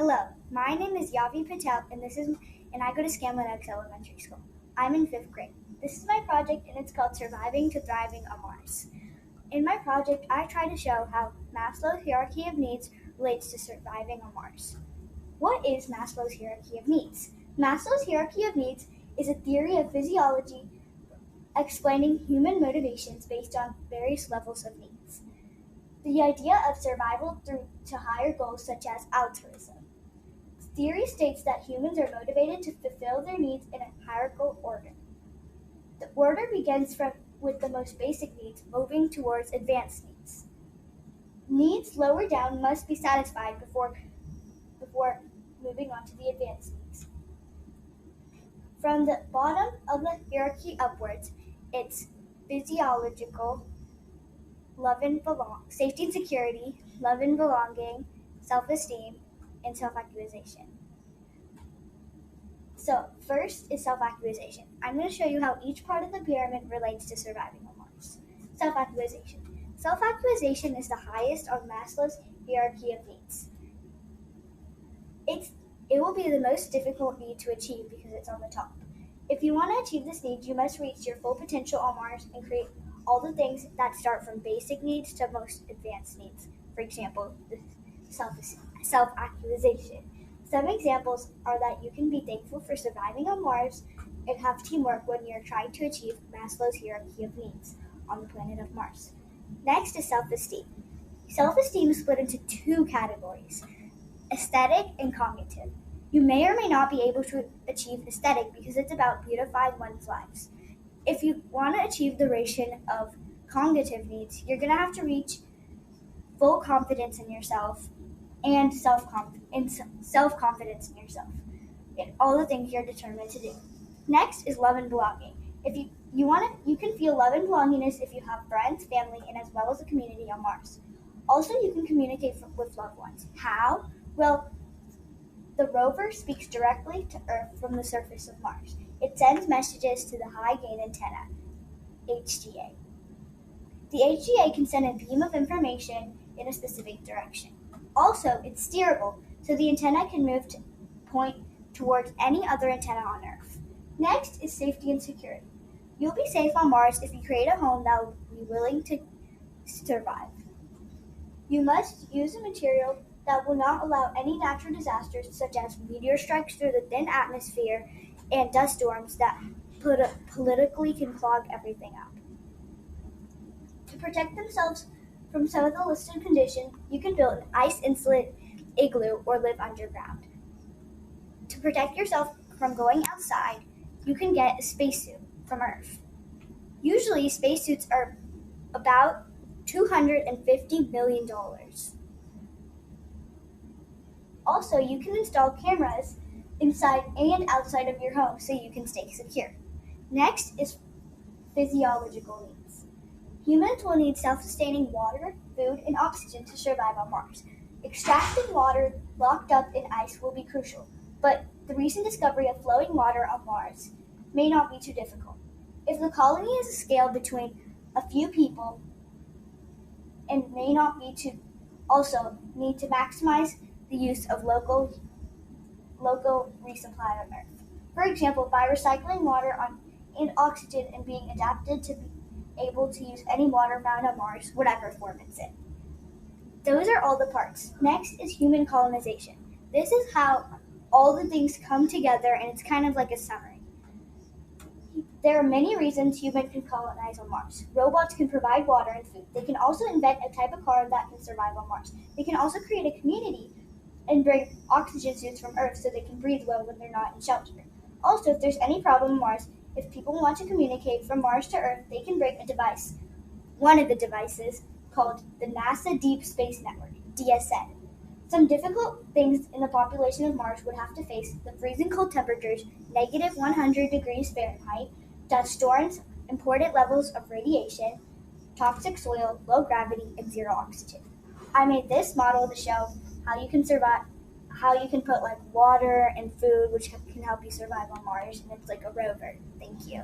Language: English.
Hello, my name is Yahvi Patel, and I go to ScanlanOaks Elementary School. I'm in 5th grade. This is my project, and it's called Surviving to Thriving on Mars. In my project, I try to show how Maslow's hierarchy of needs relates to surviving on Mars. What is Maslow's hierarchy of needs? Maslow's hierarchy of needs is a theory of physiology explaining human motivations based on various levels of needs. The idea of survival through to higher goals such as altruism. Theory states that humans are motivated to fulfill their needs in a hierarchical order. The order begins with the most basic needs, moving towards advanced needs. Needs lower down must be satisfied before moving on to the advanced needs. From the bottom of the hierarchy upwards, it's physiological, safety and security, love and belonging, self-esteem, and self-actualization. So first is self-actualization. I'm going to show you how each part of the pyramid relates to surviving on Mars. Self-actualization. Self-actualization is the highest on Maslow's hierarchy of needs. It will be the most difficult need to achieve because it's on the top. If you want to achieve this need, you must reach your full potential on Mars and create all the things that start from basic needs to most advanced needs. For example, the self-actualization. Some examples are that you can be thankful for surviving on Mars and have teamwork when you're trying to achieve Maslow's hierarchy of needs on the planet of Mars. Next is self-esteem. Self-esteem is split into two categories, aesthetic and cognitive. You may or may not be able to achieve aesthetic because it's about beautifying one's lives. If you want to achieve the ration of cognitive needs, you're going to have to reach full confidence in yourself and self-confidence in yourself, and all the things you're determined to do. Next is love and belonging. If you can feel love and belongingness if you have friends, family, and as well as a community on Mars. Also, you can communicate with loved ones. How? Well, the rover speaks directly to Earth from the surface of Mars. It sends messages to the high-gain antenna, HGA. The HGA can send a beam of information in a specific direction. Also, it's steerable, so the antenna can move to point towards any other antenna on Earth. Next is safety and security. You'll be safe on Mars if you create a home that will be willing to survive. You must use a material that will not allow any natural disasters such as meteor strikes through the thin atmosphere and dust storms that politically can clog everything up. To protect themselves from some of the listed conditions, you can build an ice-insulated igloo or live underground. To protect yourself from going outside, you can get a spacesuit from Earth. Usually, spacesuits are about $250 million. Also, you can install cameras inside and outside of your home so you can stay secure. Next is physiological needs. Humans will need self-sustaining water, food, and oxygen to survive on Mars. Extracting water locked up in ice will be crucial, but the recent discovery of flowing water on Mars may not be too difficult. If the colony is a scale between a few people and may not be to also need to maximize the use of local resupply on Earth. For example, by recycling water and oxygen and being adapted to be able to use any water found on Mars, whatever form it's in. Those are all the parts. Next is human colonization. This is how all the things come together, and it's kind of like a summary. There are many reasons humans can colonize on Mars. Robots can provide water and food. They can also invent a type of car that can survive on Mars. They can also create a community and bring oxygen suits from Earth so they can breathe well when they're not in shelter. Also, if there's any problem on Mars, if people want to communicate from Mars to Earth, they can bring a device, one of the devices, called the NASA Deep Space Network, DSN. Some difficult things in the population of Mars would have to face the freezing cold temperatures, negative 100 degrees Fahrenheit, dust storms, important levels of radiation, toxic soil, low gravity, and zero oxygen. I made this model to show how you can survive, how you can put like water and food, which can help you survive on Mars, and it's like a rover. Thank you.